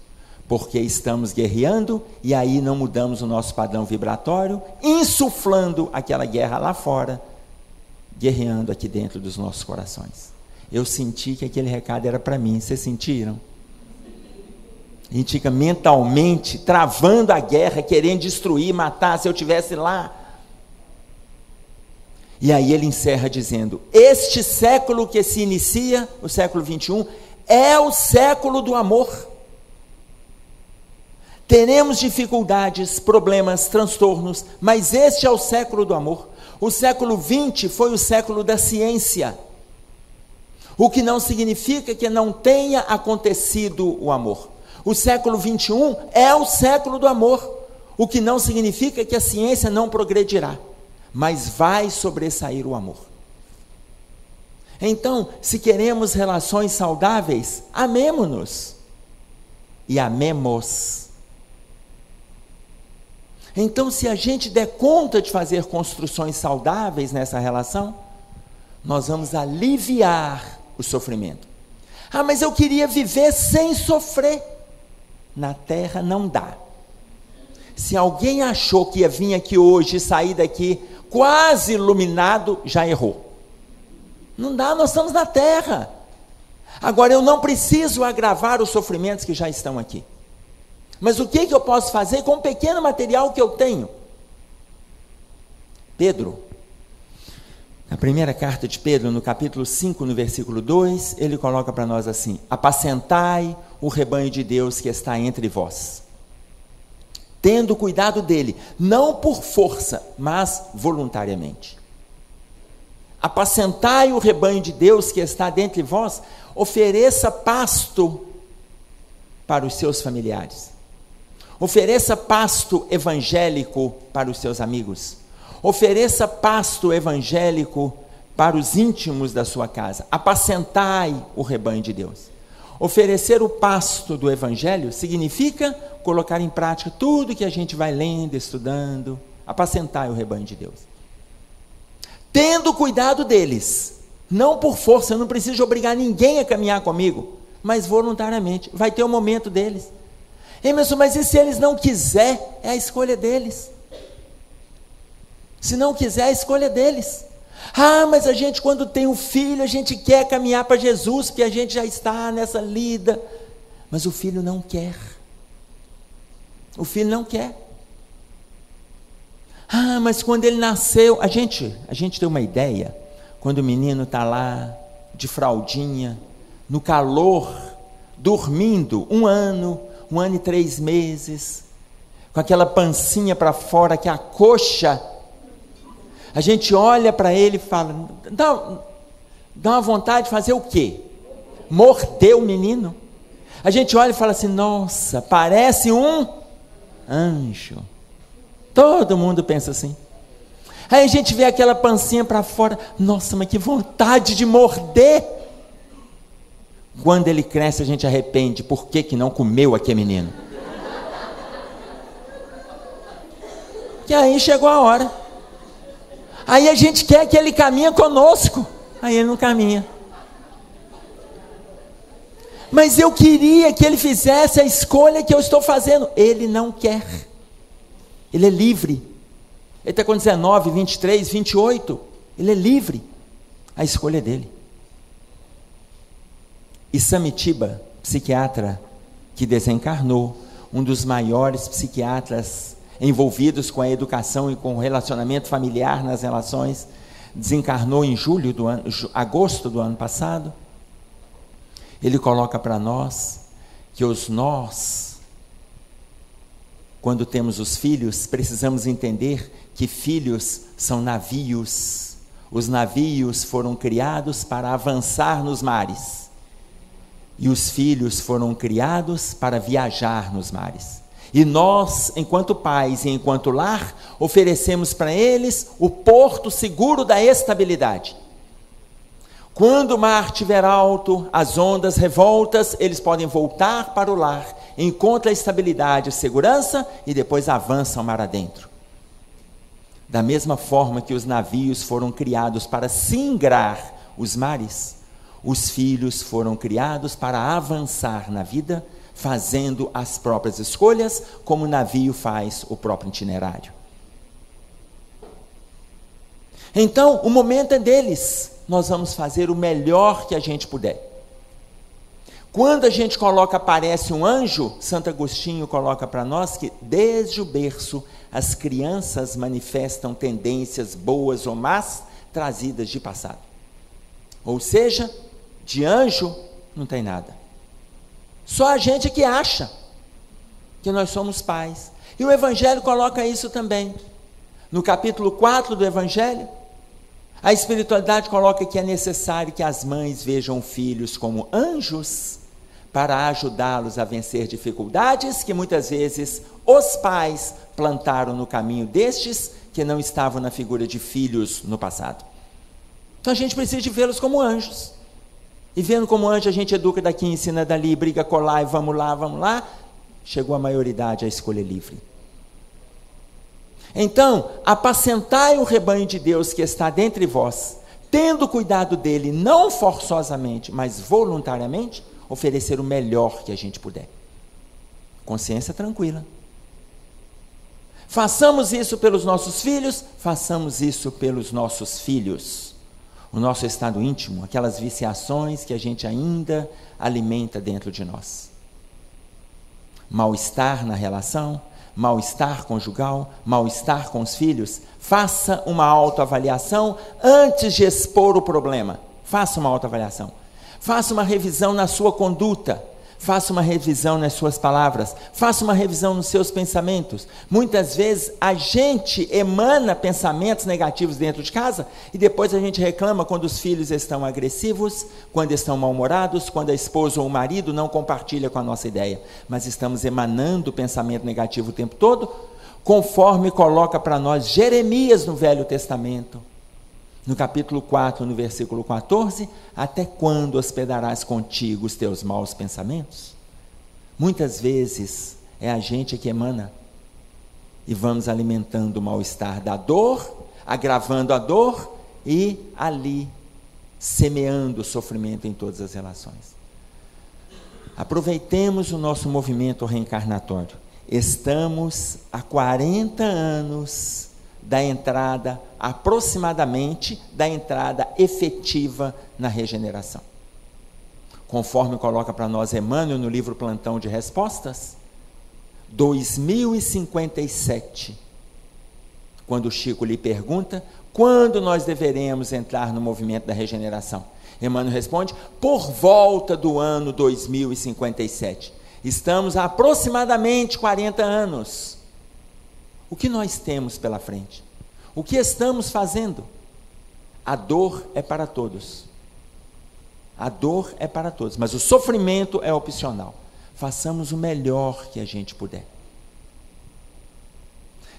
A: porque estamos guerreando e aí não mudamos o nosso padrão vibratório, insuflando aquela guerra lá fora, guerreando aqui dentro dos nossos corações. Eu senti que aquele recado era para mim, vocês sentiram? A gente fica mentalmente travando a guerra, querendo destruir, matar, se eu estivesse lá. E aí ele encerra dizendo: este século que se inicia, o século 21, é o século do amor. Teremos dificuldades, problemas, transtornos, mas este é o século do amor. O século 20 foi o século da ciência, o que não significa que não tenha acontecido o amor. O século 21 é o século do amor, o que não significa que a ciência não progredirá, mas vai sobressair o amor. Então, se queremos relações saudáveis, amemo-nos e amemos. Então, se a gente der conta de fazer construções saudáveis nessa relação, nós vamos aliviar o sofrimento. Ah, mas eu queria viver sem sofrer. Na Terra não dá. Se alguém achou que ia vir aqui hoje e sair daqui quase iluminado, já errou. Não dá, nós estamos na Terra. Agora, eu não preciso agravar os sofrimentos que já estão aqui. Mas o que eu posso fazer com o pequeno material que eu tenho? Pedro, na primeira carta de Pedro, no capítulo 5, no versículo 2, ele coloca para nós assim: apacentai o rebanho de Deus que está entre vós, tendo cuidado dele, não por força, mas voluntariamente. Apacentai o rebanho de Deus que está dentre vós, ofereça pasto para os seus familiares, Ofereça pasto evangélico para os seus amigos. Ofereça pasto evangélico para os íntimos da sua casa. Apacentai o rebanho de Deus. Oferecer o pasto do evangelho significa colocar em prática tudo que a gente vai lendo, estudando. Apacentai o rebanho de Deus. Tendo cuidado deles, não por força, eu não preciso obrigar ninguém a caminhar comigo, mas voluntariamente. Vai ter o momento deles. Emerson, mas e se eles não quiserem? É a escolha deles. Se não quiser, é a escolha deles. Ah, mas a gente, quando tem um filho, a gente quer caminhar para Jesus, porque a gente já está nessa lida. Mas o filho não quer. O filho não quer. Ah, mas quando ele nasceu, a gente tem uma ideia, quando o menino está lá, de fraldinha, no calor, dormindo, 1 ano, 1 ano e 3 meses, com aquela pancinha para fora, que é a coxa, a gente olha para ele e fala, dá uma vontade de fazer o quê? Morder o menino. A gente olha e fala assim, nossa, parece um anjo. Todo mundo pensa assim. Aí a gente vê aquela pancinha para fora, nossa, mas que vontade de morder. Quando ele cresce, a gente arrepende, por que não comeu aquele menino? Que aí chegou a hora. Aí a gente quer que ele caminhe conosco, aí ele não caminha. Mas eu queria que ele fizesse a escolha que eu estou fazendo. Ele não quer. Ele é livre. Ele está com 19, 23, 28. Ele é livre. A escolha é dele. E Samitiba, psiquiatra que desencarnou, um dos maiores psiquiatras envolvidos com a educação e com o relacionamento familiar nas relações, desencarnou em agosto do ano passado. Ele coloca para nós que nós, quando temos os filhos, precisamos entender que filhos são navios. Os navios foram criados para avançar nos mares. E os filhos foram criados para viajar nos mares. E nós, enquanto pais e enquanto lar, oferecemos para eles o porto seguro da estabilidade. Quando o mar estiver alto, as ondas revoltas, eles podem voltar para o lar, encontram a estabilidade, a segurança e depois avançam mar adentro. Da mesma forma que os navios foram criados para singrar os mares, os filhos foram criados para avançar na vida, fazendo as próprias escolhas, como o navio faz o próprio itinerário. Então, o momento é deles. Nós vamos fazer o melhor que a gente puder. Quando a gente aparece um anjo, Santo Agostinho coloca para nós que desde o berço as crianças manifestam tendências boas ou más trazidas de passado. Ou seja, de anjo não tem nada. Só a gente que acha que nós somos pais. E o Evangelho coloca isso também. No capítulo 4 do Evangelho, a espiritualidade coloca que é necessário que as mães vejam filhos como anjos para ajudá-los a vencer dificuldades que muitas vezes os pais plantaram no caminho destes que não estavam na figura de filhos no passado. Então a gente precisa de vê-los como anjos. E vendo como anjo, a gente educa daqui, ensina dali, briga colar e vamos lá. Chegou a maioridade, a escolha livre. Então, apacentai o rebanho de Deus que está dentre vós, tendo cuidado dele, não forçosamente, mas voluntariamente, oferecer o melhor que a gente puder. Consciência tranquila. Façamos isso pelos nossos filhos, façamos isso pelos nossos filhos. O nosso estado íntimo, aquelas viciações que a gente ainda alimenta dentro de nós. Mal-estar na relação, mal-estar conjugal, mal-estar com os filhos. Faça uma autoavaliação antes de expor o problema. Faça uma autoavaliação. Faça uma revisão na sua conduta. Faça uma revisão nas suas palavras, faça uma revisão nos seus pensamentos. Muitas vezes a gente emana pensamentos negativos dentro de casa e depois a gente reclama quando os filhos estão agressivos, quando estão mal-humorados, quando a esposa ou o marido não compartilha com a nossa ideia. Mas estamos emanando pensamento negativo o tempo todo, conforme coloca para nós Jeremias no Velho Testamento. No capítulo 4, no versículo 14, até quando hospedarás contigo os teus maus pensamentos? Muitas vezes é a gente que emana e vamos alimentando o mal-estar da dor, agravando a dor e ali semeando o sofrimento em todas as relações. Aproveitemos o nosso movimento reencarnatório. Estamos há 40 anos da entrada, aproximadamente, da entrada efetiva na regeneração. Conforme coloca para nós Emmanuel no livro Plantão de Respostas, 2057, quando o Chico lhe pergunta, quando nós deveremos entrar no movimento da regeneração? Emmanuel responde, por volta do ano 2057. Estamos há aproximadamente 40 anos. O que nós temos pela frente? O que estamos fazendo? A dor é para todos. A dor é para todos, mas o sofrimento é opcional. Façamos o melhor que a gente puder.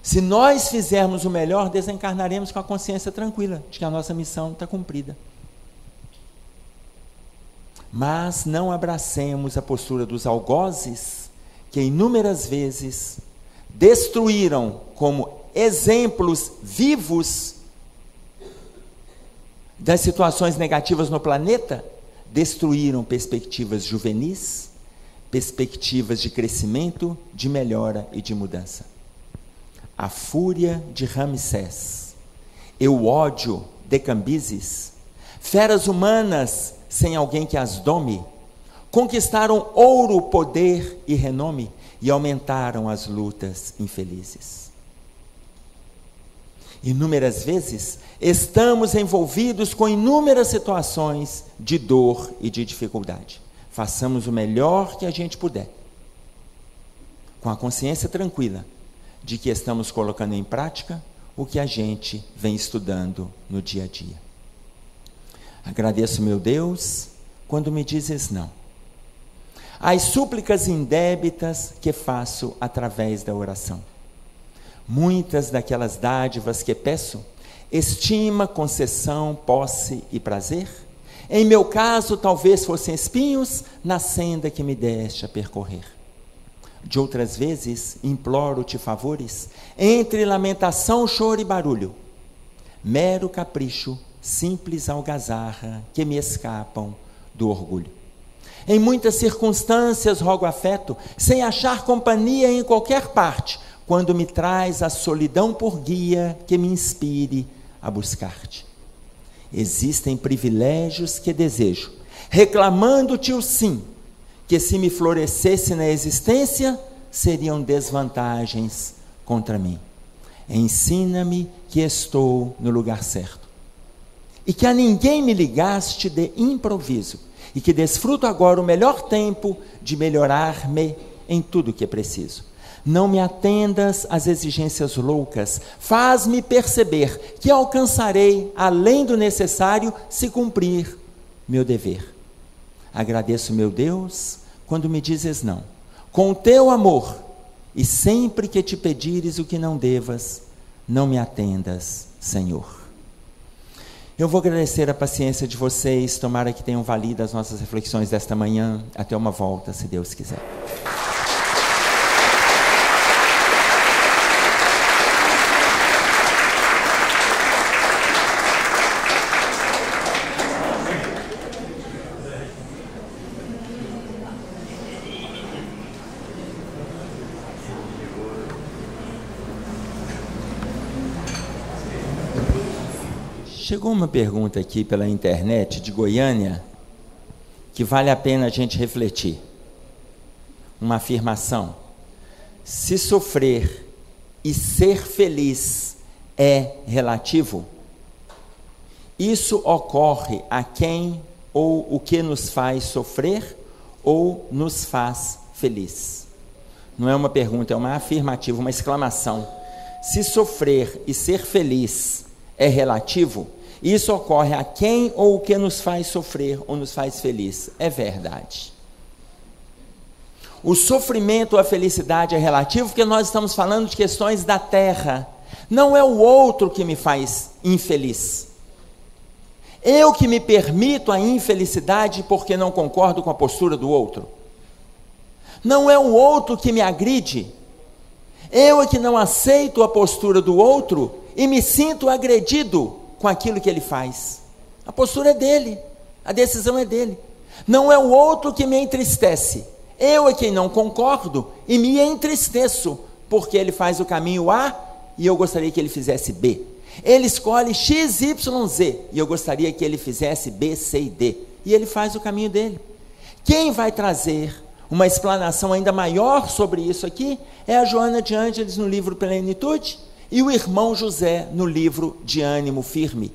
A: Se nós fizermos o melhor, desencarnaremos com a consciência tranquila de que a nossa missão está cumprida. Mas não abracemos a postura dos algozes, que inúmeras vezes destruíram como exemplos vivos das situações negativas no planeta, destruíram perspectivas juvenis, perspectivas de crescimento, de melhora e de mudança. A fúria de Ramsés e o ódio de Cambises, feras humanas sem alguém que as dome, conquistaram ouro, poder e renome e aumentaram as lutas infelizes. Inúmeras vezes estamos envolvidos com inúmeras situações de dor e de dificuldade. Façamos o melhor que a gente puder, com a consciência tranquila de que estamos colocando em prática o que a gente vem estudando no dia a dia. Agradeço, meu Deus, quando me dizes não. As súplicas indébitas que faço através da oração. Muitas daquelas dádivas que peço, estima, concessão, posse e prazer, em meu caso talvez fossem espinhos na senda que me deste a percorrer. De outras vezes, imploro-te favores, entre lamentação, choro e barulho, mero capricho, simples algazarra, que me escapam do orgulho. Em muitas circunstâncias rogo afeto, sem achar companhia em qualquer parte, quando me traz a solidão por guia, que me inspire a buscar-te. Existem privilégios que desejo, reclamando-te o sim, que se me florescesse na existência, seriam desvantagens contra mim. Ensina-me que estou no lugar certo, e que a ninguém me ligaste de improviso, e que desfruto agora o melhor tempo de melhorar-me em tudo que é preciso. Não me atendas às exigências loucas, faz-me perceber que alcançarei além do necessário se cumprir meu dever. Agradeço, meu Deus, quando me dizes não, com o teu amor, e sempre que te pedires o que não devas, não me atendas, Senhor. Eu vou agradecer a paciência de vocês, tomara que tenham valido as nossas reflexões desta manhã. Até uma volta, se Deus quiser. Chegou uma pergunta aqui pela internet de Goiânia, que vale a pena a gente refletir. Uma afirmação: se sofrer e ser feliz é relativo, isso ocorre a quem ou o que nos faz sofrer, ou nos faz feliz? Não é uma pergunta, é uma afirmativa, uma exclamação. Se sofrer e ser feliz é relativo, isso ocorre a quem ou o que nos faz sofrer ou nos faz feliz. É verdade. O sofrimento ou a felicidade é relativo porque nós estamos falando de questões da terra. Não é o outro que me faz infeliz. Eu que me permito a infelicidade porque não concordo com a postura do outro. Não é o outro que me agride. Eu é que não aceito a postura do outro e me sinto agredido com aquilo que ele faz. A postura é dele, a decisão é dele. Não é o outro que me entristece. Eu é quem não concordo e me entristeço porque ele faz o caminho A e eu gostaria que ele fizesse B. Ele escolhe X, Y, Z e eu gostaria que ele fizesse B, C e D. E ele faz o caminho dele. Quem vai trazer uma explanação ainda maior sobre isso aqui é a Joana de Ângeles no livro Plenitude e o irmão José no livro De Ânimo Firme.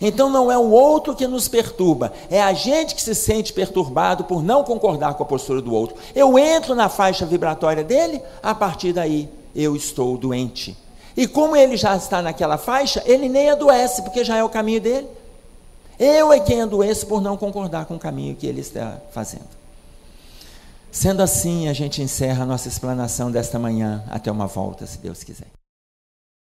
A: Então não é o outro que nos perturba, é a gente que se sente perturbado por não concordar com a postura do outro. Eu entro na faixa vibratória dele, a partir daí eu estou doente. E como ele já está naquela faixa, ele nem adoece, porque já é o caminho dele. Eu é quem adoeço por não concordar com o caminho que ele está fazendo. Sendo assim, a gente encerra a nossa explanação desta manhã, até uma volta, se Deus quiser.